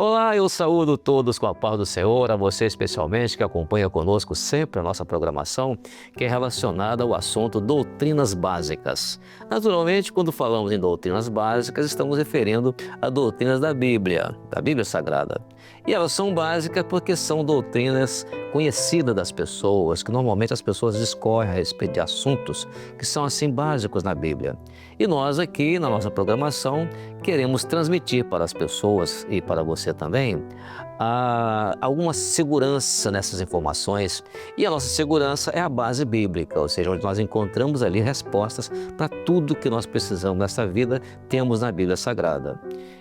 Olá, eu saúdo todos com a paz do Senhor, a você especialmente que acompanha conosco sempre a nossa programação, que é relacionada ao assunto doutrinas básicas. Naturalmente, quando falamos em doutrinas básicas, estamos referindo a doutrinas da Bíblia Sagrada. E elas são básicas porque são doutrinas conhecidas das pessoas, que normalmente as pessoas discorrem a respeito de assuntos que são assim básicos na Bíblia. E nós aqui, na nossa programação, queremos transmitir para as pessoas e para você também alguma segurança nessas informações. E a nossa segurança é a base bíblica, ou seja, onde nós encontramos ali respostas para tudo que nós precisamos nessa vida, temos na Bíblia Sagrada.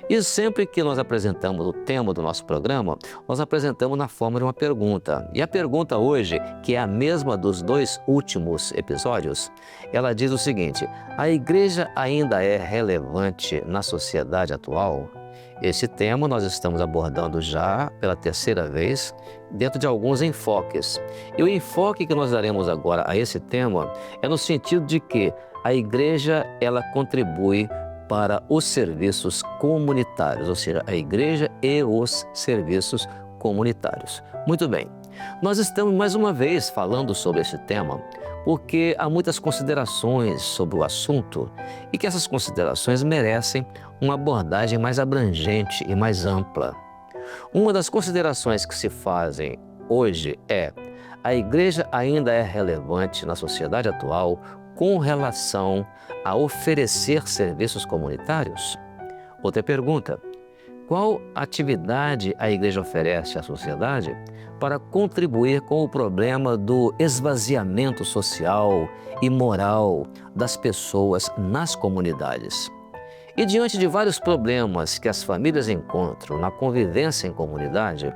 E sempre que nós apresentamos o tema do nosso programa, nós apresentamos na forma de uma pergunta. E a pergunta hoje, que é a mesma dos dois últimos episódios, ela diz o seguinte: a igreja ainda é relevante na sociedade atual? Esse tema nós estamos abordando já pela terceira vez, dentro de alguns enfoques. E o enfoque que nós daremos agora a esse tema é no sentido de que a igreja, ela contribui para os serviços comunitários, ou seja, a igreja e os serviços comunitários. Muito bem, nós estamos mais uma vez falando sobre esse tema porque há muitas considerações sobre o assunto e que essas considerações merecem uma abordagem mais abrangente e mais ampla. Uma das considerações que se fazem hoje é: a igreja ainda é relevante na sociedade atual com relação a oferecer serviços comunitários? Outra pergunta: qual atividade a igreja oferece à sociedade para contribuir com o problema do esvaziamento social e moral das pessoas nas comunidades? E diante de vários problemas que as famílias encontram na convivência em comunidade,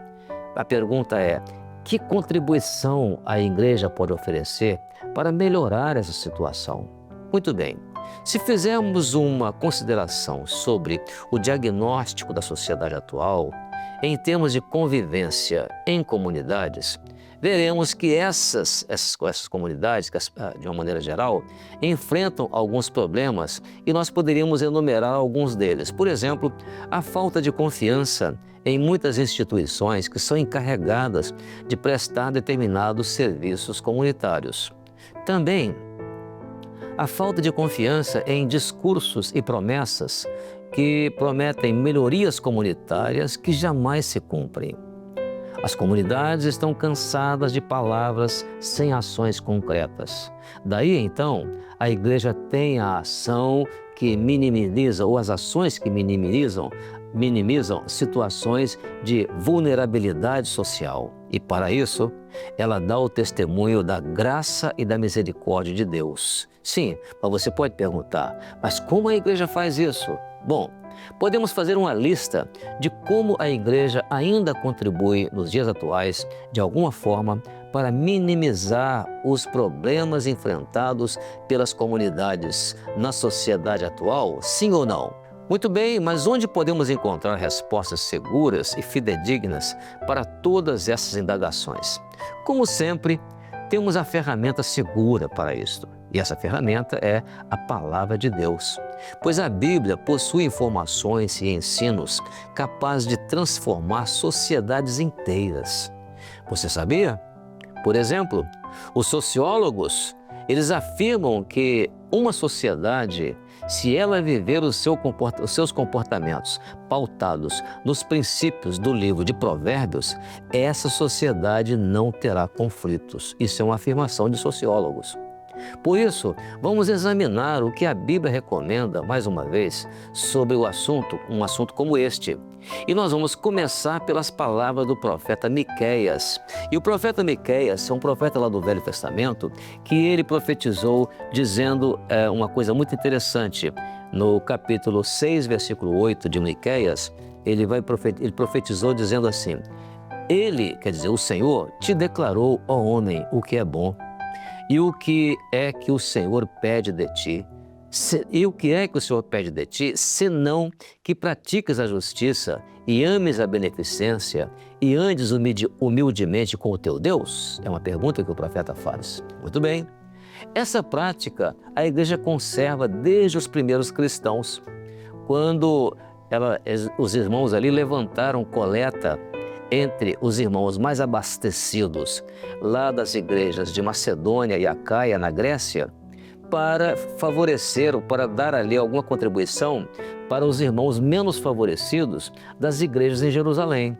a pergunta é: que contribuição a igreja pode oferecer para melhorar essa situação? Muito bem, se fizermos uma consideração sobre o diagnóstico da sociedade atual, em termos de convivência em comunidades, veremos que essas comunidades, de uma maneira geral, enfrentam alguns problemas e nós poderíamos enumerar alguns deles. Por exemplo, a falta de confiança em muitas instituições que são encarregadas de prestar determinados serviços comunitários. Também a falta de confiança em discursos e promessas que prometem melhorias comunitárias que jamais se cumprem. As comunidades estão cansadas de palavras sem ações concretas. Daí, então, a igreja tem a ação que minimiza, ou as ações que minimizam situações de vulnerabilidade social. E para isso, ela dá o testemunho da graça e da misericórdia de Deus. Sim, mas você pode perguntar: mas como a igreja faz isso? Bom, podemos fazer uma lista de como a igreja ainda contribui nos dias atuais, de alguma forma, para minimizar os problemas enfrentados pelas comunidades na sociedade atual, sim ou não? Muito bem, mas onde podemos encontrar respostas seguras e fidedignas para todas essas indagações? Como sempre, temos a ferramenta segura para isto. E essa ferramenta é a Palavra de Deus. Pois a Bíblia possui informações e ensinos capazes de transformar sociedades inteiras. Você sabia? Por exemplo, os sociólogos, eles afirmam que uma sociedade, se ela viver os seus comportamentos pautados nos princípios do livro de Provérbios, essa sociedade não terá conflitos. Isso é uma afirmação de sociólogos. Por isso, vamos examinar o que a Bíblia recomenda, mais uma vez, sobre um assunto como este. E nós vamos começar pelas palavras do profeta Miqueias. E o profeta Miqueias é um profeta lá do Velho Testamento, que ele profetizou dizendo uma coisa muito interessante. No capítulo 6, versículo 8 de Miqueias, ele profetizou dizendo assim: Ele, quer dizer, o Senhor, te declarou, ó homem, o que é bom. E o que é que o Senhor pede de ti? Senão que pratiques a justiça e ames a beneficência e andes humildemente com o teu Deus? É uma pergunta que o profeta faz. Muito bem. Essa prática a igreja conserva desde os primeiros cristãos, quando os irmãos ali levantaram coleta entre os irmãos mais abastecidos lá das igrejas de Macedônia e Acaia, na Grécia, para favorecer ou para dar ali alguma contribuição para os irmãos menos favorecidos das igrejas em Jerusalém.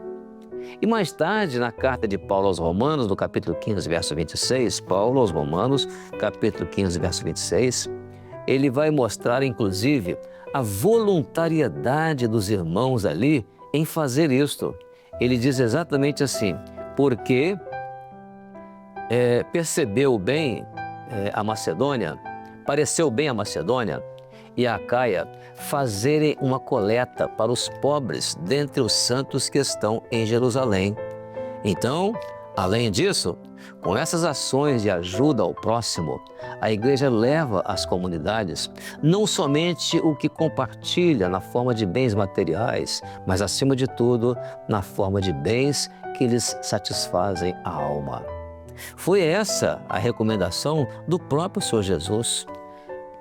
E mais tarde, na carta de Paulo aos Romanos, no capítulo 15, verso 26, Paulo aos Romanos, capítulo 15, verso 26, ele vai mostrar, inclusive, a voluntariedade dos irmãos ali em fazer isto. Ele diz exatamente assim: porque percebeu bem a Macedônia, pareceu bem a Macedônia e a Acaia fazerem uma coleta para os pobres dentre os santos que estão em Jerusalém. Então, além disso, com essas ações de ajuda ao próximo, a igreja leva às comunidades não somente o que compartilha na forma de bens materiais, mas acima de tudo, na forma de bens que lhes satisfazem a alma. Foi essa a recomendação do próprio Senhor Jesus,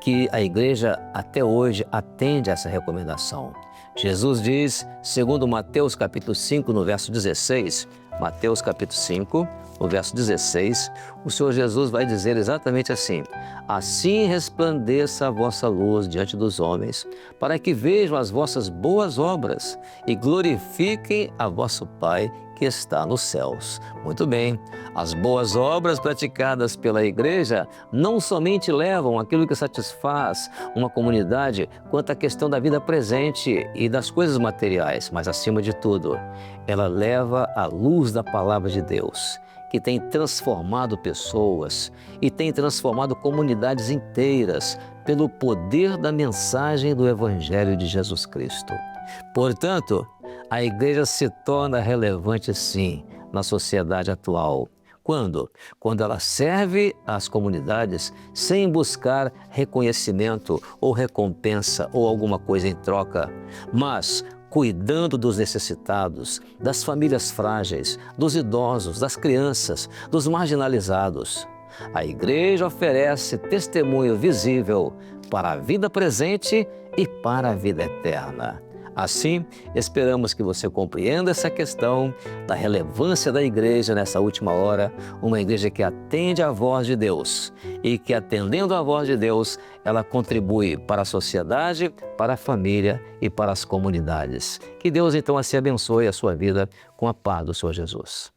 que a igreja até hoje atende a essa recomendação. Jesus diz, segundo Mateus capítulo 5, no verso 16, Mateus capítulo 5, no verso 16, o Senhor Jesus vai dizer exatamente assim: assim resplandeça a vossa luz diante dos homens, para que vejam as vossas boas obras e glorifiquem a vosso Pai que está nos céus. Muito bem, as boas obras praticadas pela igreja não somente levam aquilo que satisfaz uma comunidade quanto à questão da vida presente e das coisas materiais, mas acima de tudo, ela leva a luz da palavra de Deus, que tem transformado pessoas e tem transformado comunidades inteiras pelo poder da mensagem do Evangelho de Jesus Cristo. Portanto, a igreja se torna relevante, sim, na sociedade atual. Quando? Quando ela serve às comunidades sem buscar reconhecimento ou recompensa ou alguma coisa em troca, mas cuidando dos necessitados, das famílias frágeis, dos idosos, das crianças, dos marginalizados. A igreja oferece testemunho visível para a vida presente e para a vida eterna. Assim, esperamos que você compreenda essa questão da relevância da igreja nessa última hora, uma igreja que atende à voz de Deus e que, atendendo à voz de Deus, ela contribui para a sociedade, para a família e para as comunidades. Que Deus, então, assim abençoe a sua vida com a paz do Senhor Jesus.